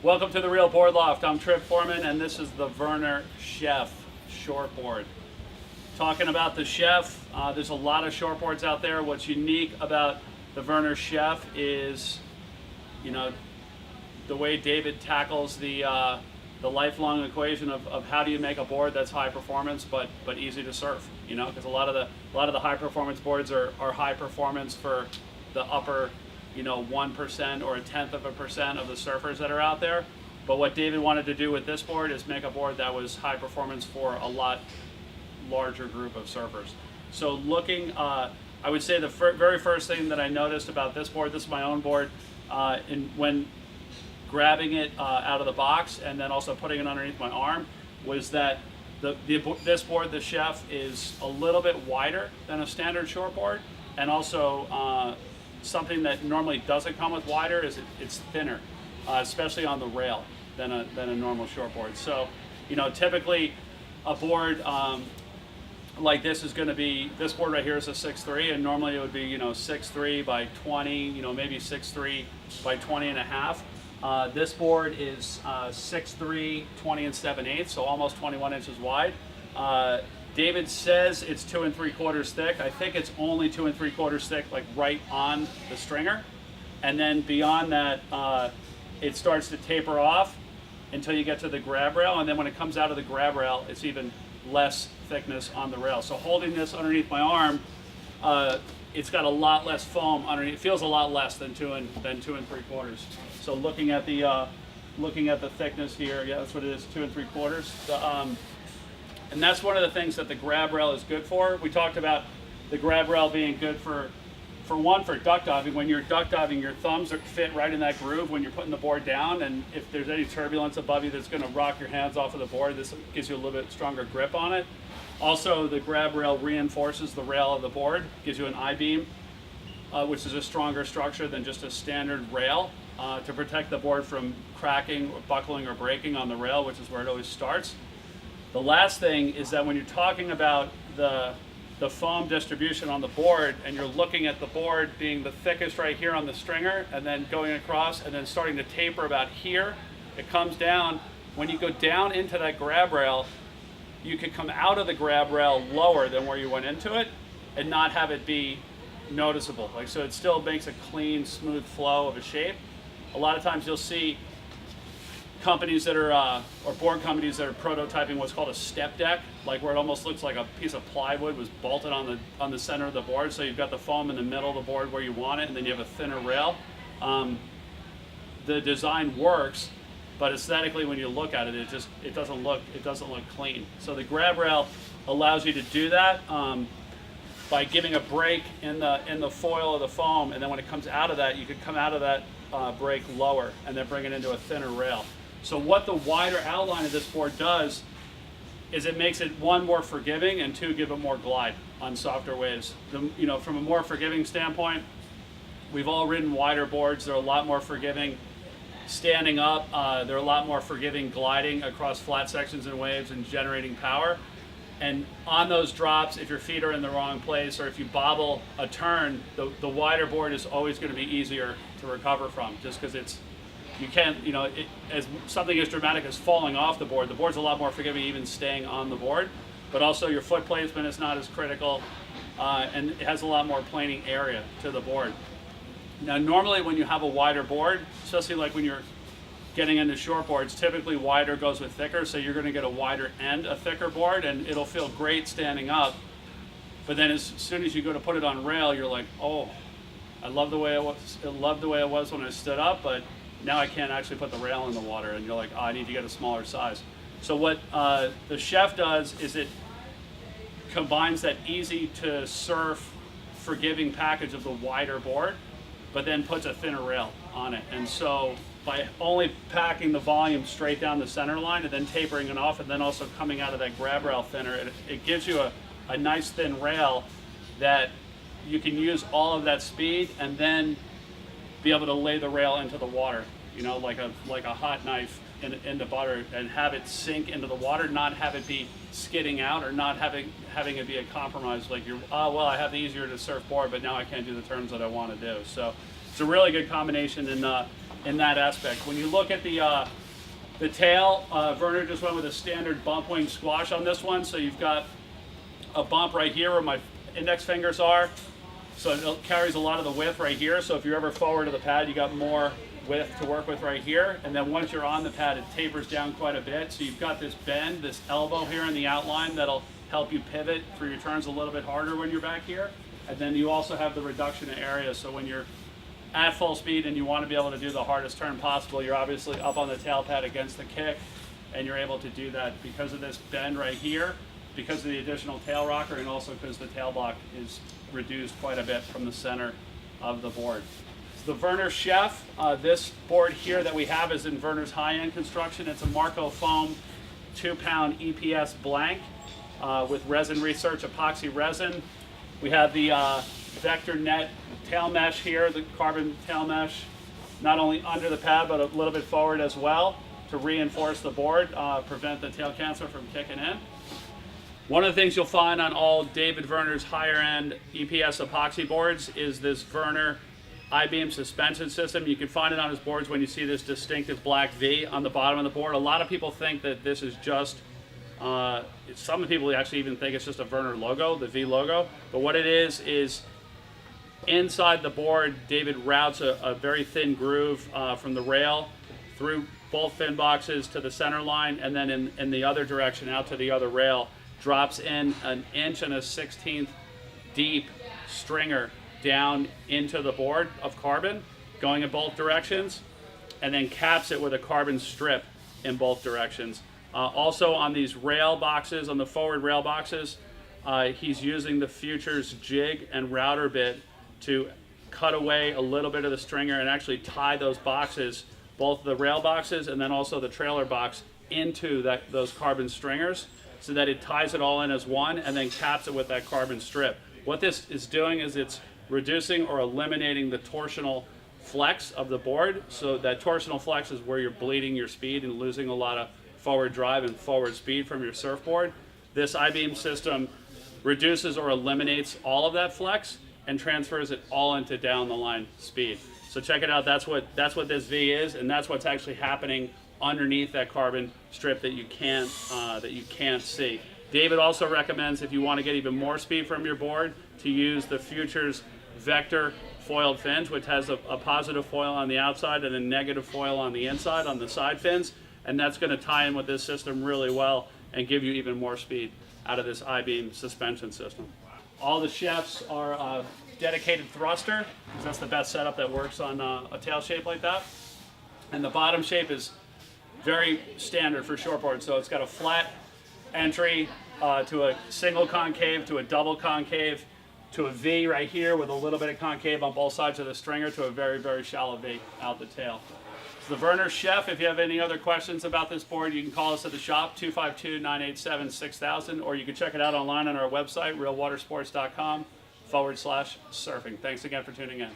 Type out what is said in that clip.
Welcome to the Real Board Loft. I'm Trip Foreman, and this is the Vernor Chef shortboard. Talking about the Chef, there's a lot of shortboards out there. What's unique about the Vernor Chef is, the way David tackles the lifelong equation of how do you make a board that's high performance but easy to surf. Because a lot of the high performance boards are high performance for the upper 1% or 0.1% of the surfers that are out there. But what David wanted to do with this board is make a board that was high performance for a lot larger group of surfers. So looking, I would say the very first thing that I noticed about this board, this is my own board, when grabbing it out of the box and then also putting it underneath my arm, was that this board, the Chef, is a little bit wider than a standard shortboard, and also something that normally doesn't come with wider is it's thinner, especially on the rail than a normal shortboard. So, typically a board like this is going to be, this board right here is a 6'3", and normally it would be 6'3" by 20, maybe 6'3" by 20 and a half. This board is 6'3", 20 and 7/8, so almost 21 inches wide. David says it's 2 3/4 thick. I think it's only 2 3/4 thick, like right on the stringer. And then beyond that, it starts to taper off until you get to the grab rail. And then when it comes out of the grab rail, it's even less thickness on the rail. So holding this underneath my arm, it's got a lot less foam underneath. It feels a lot less than 2 3/4. So looking at the thickness here, yeah, that's what it is, 2 3/4. And that's one of the things that the grab rail is good for. We talked about the grab rail being good for duck diving. When you're duck diving, your thumbs fit right in that groove when you're putting the board down, and if there's any turbulence above you that's going to rock your hands off of the board, this gives you a little bit stronger grip on it. Also, the grab rail reinforces the rail of the board, gives you an I-beam, which is a stronger structure than just a standard rail, to protect the board from cracking or buckling or breaking on the rail, which is where it always starts. The last thing is that when you're talking about the foam distribution on the board, and you're looking at the board being the thickest right here on the stringer, and then going across and then starting to taper about here, it comes down. When you go down into that grab rail, you could come out of the grab rail lower than where you went into it and not have it be noticeable. So it still makes a clean, smooth flow of a shape. A lot of times you'll see companies that are, or board companies that are prototyping what's called a step deck, like where it almost looks like a piece of plywood was bolted on the center of the board. So you've got the foam in the middle of the board where you want it, and then you have a thinner rail. The design works, but aesthetically, when you look at it, it doesn't look clean. So the grab rail allows you to do that by giving a break in the foil of the foam, and then when it comes out of that, you could come out of that break lower and then bring it into a thinner rail. So what the wider outline of this board does is it makes it, one, more forgiving, and two, give it more glide on softer waves. From a more forgiving standpoint, we've all ridden wider boards. They're a lot more forgiving standing up. They're a lot more forgiving gliding across flat sections and waves and generating power. And on those drops, if your feet are in the wrong place or if you bobble a turn, the wider board is always going to be easier to recover from, just because you can't, as something as dramatic as falling off the board's a lot more forgiving even staying on the board, but also your foot placement is not as critical, and it has a lot more planing area to the board. Now, normally when you have a wider board, especially like when you're getting into shortboards, typically wider goes with thicker, so you're going to get a wider end, a thicker board, and it'll feel great standing up. But then as soon as you go to put it on rail, you're like, oh, I love the way it was. I loved the way it was when I stood up, but now I can't actually put the rail in the water, and you're like, oh, I need to get a smaller size. So what the Chef does is it combines that easy to surf, forgiving package of the wider board, but then puts a thinner rail on it. And so by only packing the volume straight down the center line and then tapering it off, and then also coming out of that grab rail thinner, it gives you a nice thin rail that you can use all of that speed and then be able to lay the rail into the water, like a hot knife into butter, and have it sink into the water, not have it be skidding out, or not having it be a compromise, like I have the easier to surf board, but now I can't do the turns that I want to do. So it's a really good combination, and in that aspect. When you look at the tail, Vernor just went with a standard bump wing squash on this one, so you've got a bump right here where my index fingers are, so it carries a lot of the width right here. So if you're ever forward of the pad, you got more width to work with right here, and then once you're on the pad, it tapers down quite a bit, so you've got this bend, this elbow here in the outline that'll help you pivot for your turns a little bit harder when you're back here. And then you also have the reduction in area, so when you're at full speed and you want to be able to do the hardest turn possible, you're obviously up on the tail pad against the kick, and you're able to do that because of this bend right here, because of the additional tail rocker, and also because the tail block is reduced quite a bit from the center of the board. So the Vernor Chef, this board here that we have is in Vernor's high-end construction. It's a Marco foam 2-pound EPS blank with resin research epoxy resin. We have the Vector Net tail mesh here, the carbon tail mesh, not only under the pad but a little bit forward as well to reinforce the board, prevent the tail cancer from kicking in. One of the things you'll find on all David Vernor's higher end EPS epoxy boards is this Vernor I-beam suspension system. You can find it on his boards when you see this distinctive black V on the bottom of the board. A lot of people think that this is just, some people actually even think it's just a Vernor logo, the V logo. But what it is inside the board, David routes a very thin groove from the rail through both fin boxes to the center line, and then in the other direction out to the other rail, drops in 1 1/16 inch deep stringer down into the board of carbon going in both directions, and then caps it with a carbon strip in both directions. Also on these rail boxes, on the forward rail boxes, he's using the Futures jig and router bit to cut away a little bit of the stringer and actually tie those boxes, both the rail boxes and then also the trailer box, into those carbon stringers, so that it ties it all in as one and then caps it with that carbon strip. What this is doing is it's reducing or eliminating the torsional flex of the board. So that torsional flex is where you're bleeding your speed and losing a lot of forward drive and forward speed from your surfboard. This I-beam system reduces or eliminates all of that flex and transfers it all into down the line speed. So check it out, that's what this V is, and that's what's actually happening underneath that carbon strip that you can't see. David also recommends, if you want to get even more speed from your board, to use the Futures Vector foiled fins, which has a positive foil on the outside and a negative foil on the inside on the side fins, and that's going to tie in with this system really well and give you even more speed out of this I-beam suspension system. All the chefs are dedicated thruster, because that's the best setup that works on a tail shape like that. And the bottom shape is very standard for shortboard, so it's got a flat entry to a single concave, to a double concave, to a V right here with a little bit of concave on both sides of the stringer, to a very, very shallow V out the tail. It's the Vernor Chef. If you have any other questions about this board, you can call us at the shop, 252-987-6000, or you can check it out online on our website, realwatersports.com/surfing. Thanks again for tuning in.